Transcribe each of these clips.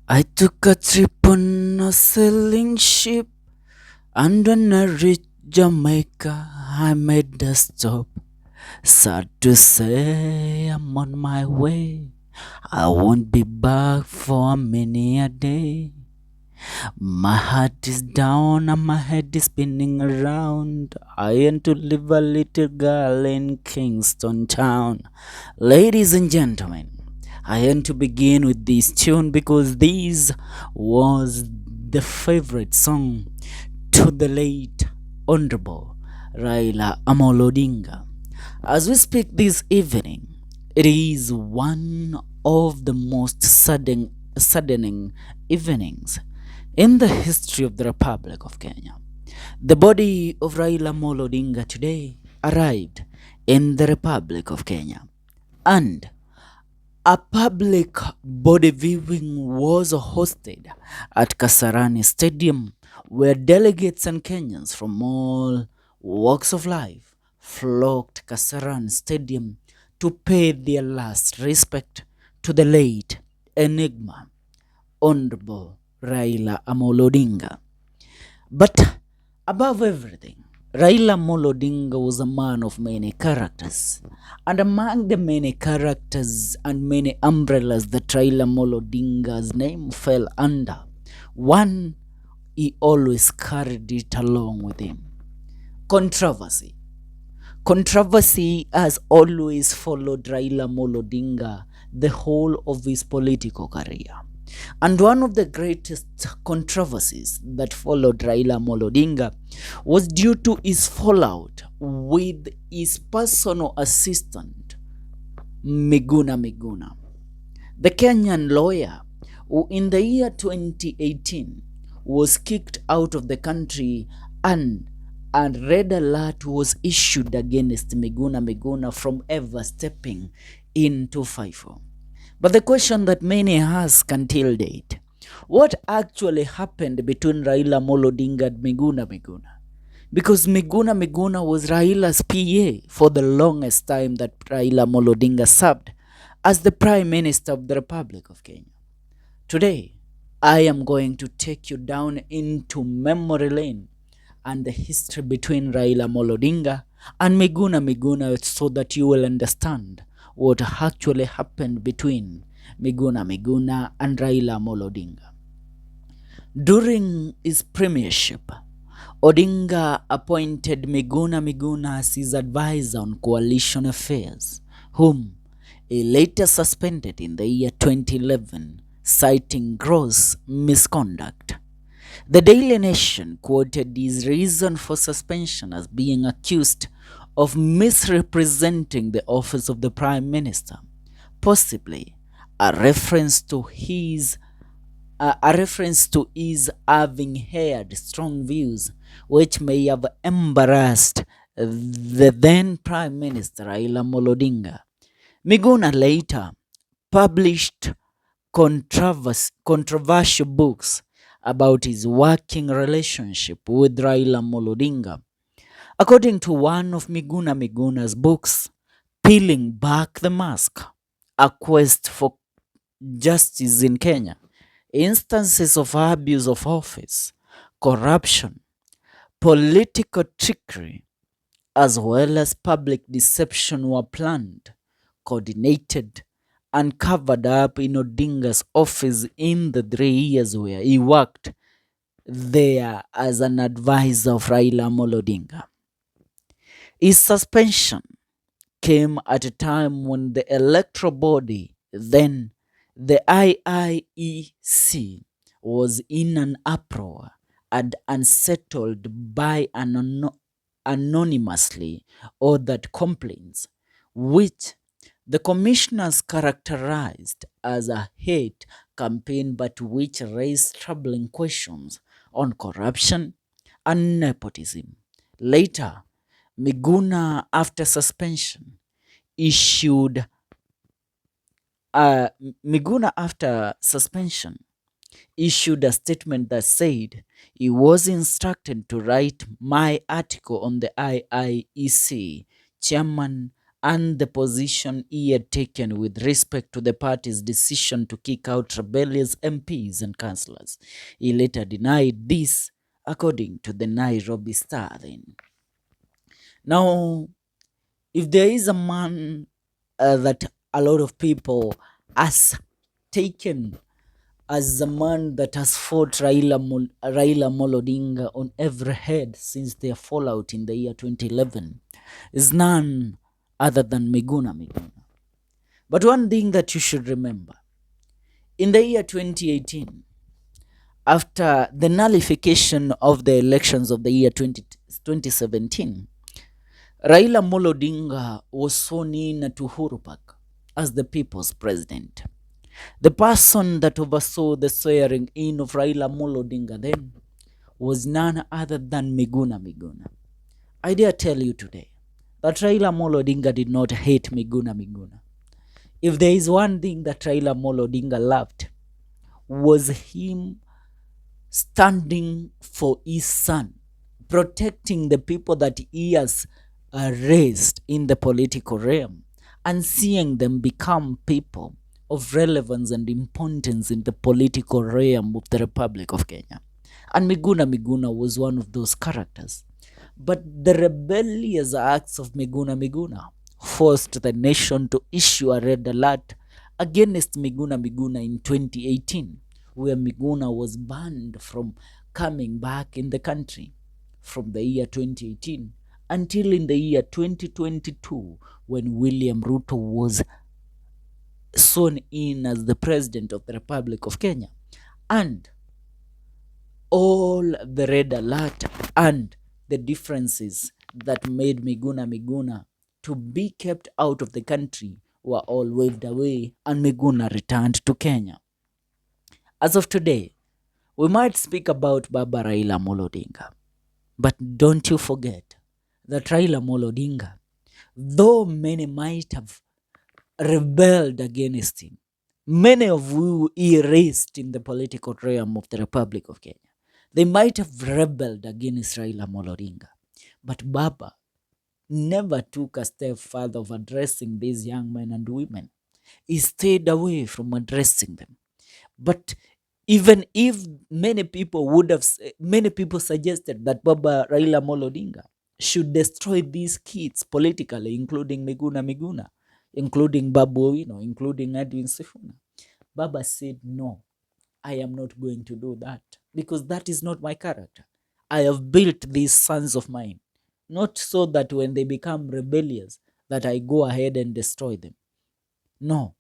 I took a trip on a sailing ship, and when I reached Jamaica, I made a stop. Sad to say, I'm on my way. I won't be back for many a day. My heart is down and my head is spinning around. I aim to live a little girl in Kingston Town. Ladies and gentlemen, I aim to begin with this tune because this was the favorite song to the late Honorable Raila Odinga. As we speak this evening, it is one of the most saddening evenings in the history of the Republic of Kenya. The body of Raila Odinga today arrived in the Republic of Kenya, and a public body viewing was hosted at Kasarani Stadium, where delegates and Kenyans from all walks of life flocked Kasarani Stadium to pay their last respect to the late Enigma, Honorable Raila Odinga. But above everything, Raila Odinga was a man of many characters. And among the many characters and many umbrellas that Raila Odinga's name fell under, one he always carried it along with him. Controversy. Controversy has always followed Raila Odinga the whole of his political career. And one of the greatest controversies that followed Raila Odinga was due to his fallout with his personal assistant, Miguna Miguna, the Kenyan lawyer who in the year 2018 was kicked out of the country, and a red alert was issued against Miguna Miguna from ever stepping into FIFO. But the question that many ask until date, what actually happened between Raila Odinga and Miguna Miguna? Because Miguna Miguna was Railas P.A. for the longest time that Raila Odinga served as the Prime Minister of the Republic of Kenya. Today, I am going to take you down into memory lane and the history between Raila Odinga and Miguna Miguna so that you will understand what actually happened between Miguna Miguna and Raila Odinga. During his premiership, Odinga appointed Miguna Miguna as his advisor on coalition affairs, whom he later suspended in the year 2011, citing gross misconduct. The Daily Nation quoted his reason for suspension as being accused of misrepresenting the office of the Prime Minister, possibly a reference to his having held strong views which may have embarrassed the then Prime Minister Raila Odinga. Miguna later published controversial books about his working relationship with Raila Odinga. According to one of Miguna Miguna's books, Peeling Back the Mask, A Quest for Justice in Kenya, instances of abuse of office, corruption, political trickery, as well as public deception were planned, coordinated, and covered up in Odinga's office in the 3 years where he worked there as an advisor of Raila Odinga. His suspension came at a time when the electoral body, then the IIEC, was in an uproar and unsettled by anonymously ordered complaints, which the commissioners characterized as a hate campaign but which raised troubling questions on corruption and nepotism. Later, Miguna, after suspension, issued Miguna, after suspension, issued a statement that said he was instructed to write my article on the IIEC chairman and the position he had taken with respect to the party's decision to kick out rebellious MPs and councillors. He later denied this, according to the Nairobi Star then. Now, if there is a man that a lot of people has taken as the man that has fought Raila Odinga on every head since their fallout in the year 2011 is none other than Miguna Miguna. But one thing that you should remember, in the year 2018, after the nullification of the elections of the year 2017, Raila Odinga was sworn in to Uhuru Park as the people's president. The person that oversaw the swearing in of Raila Odinga then was none other than Miguna Miguna. I dare tell you today that Raila Odinga did not hate Miguna Miguna. If there is one thing that Raila Odinga loved, was him standing for his son, protecting the people that he has raised in the political realm, and seeing them become people of relevance and importance in the political realm of the Republic of Kenya. And Miguna Miguna was one of those characters. But the rebellious acts of Miguna Miguna forced the nation to issue a red alert against Miguna Miguna in 2018, where Miguna was banned from coming back in the country from the year 2018 until in the year 2022, when William Ruto was sworn in as the President of the Republic of Kenya. And all the red alert and the differences that made Miguna Miguna to be kept out of the country were all waved away, and Miguna returned to Kenya. As of today, we might speak about Baba Raila Odinga, but don't you forget that Raila Odinga, though many might have rebelled against him, many of who he raised in the political realm of the Republic of Kenya, they might have rebelled against Raila Odinga, but Baba never took a step further of addressing these young men and women. He stayed away from addressing them. But even if many people suggested that Baba Raila Odinga should destroy these kids politically, including Miguna Miguna, including Babu Owino, including Edwin Sifuna, Baba said, no, I am not going to do that, because that is not my character. I have built these sons of mine, not so that when they become rebellious, that I go ahead and destroy them. No,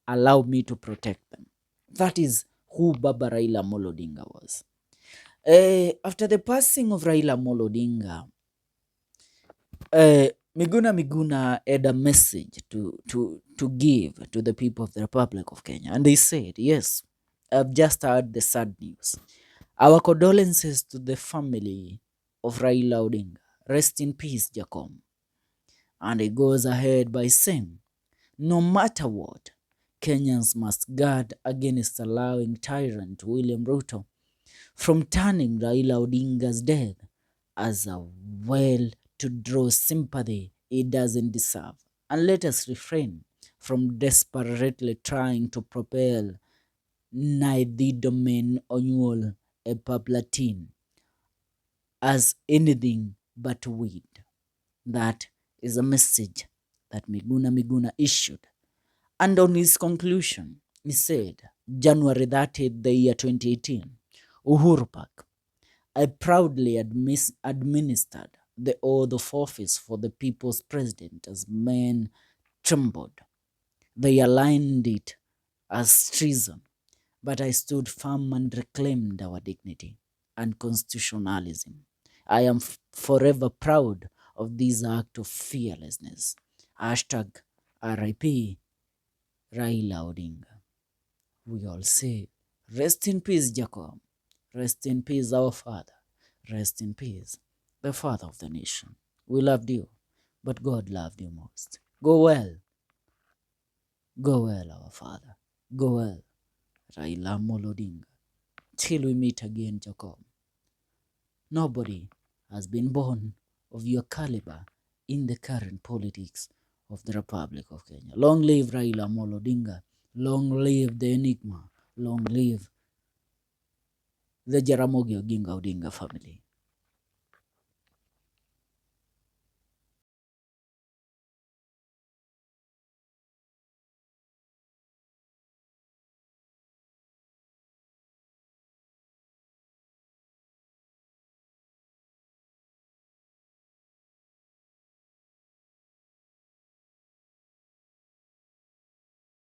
allow me to protect them. That is who Baba Raila Odinga was. After the passing of Raila Odinga, Miguna Miguna had a message to give to the people of the Republic of Kenya. And they said, yes, I've just heard the sad news. Our condolences to the family of Raila Odinga. Rest in peace, Jacob. And it goes ahead by saying, no matter what, Kenyans must guard against allowing tyrant William Ruto from turning Raila Odinga's death as a well to draw sympathy he doesn't deserve. And let us refrain from desperately trying to propel Naidi domain Onyuol Epaplatin as anything but weed. That is a message that Miguna Miguna issued. And on his conclusion, he said, January 30th, the year 2018, Uhuru Park, I proudly administered the oath of office for the people's president as men trembled. They aligned it as treason, but I stood firm and reclaimed our dignity and constitutionalism. I am forever proud of this act of fearlessness. Hashtag RIP Raila Odinga. We all say, rest in peace, Jacob. Rest in peace, our father. Rest in peace, the father of the nation. We loved you, but God loved you most. Go well. Go well, our father. Go well, Raila Odinga. Till we meet again, Jacob. Nobody has been born of your caliber in the current politics of the Republic of Kenya. Long live Raila Odinga. Long live the Enigma. Long live the Jaramogi Oginga Odinga family.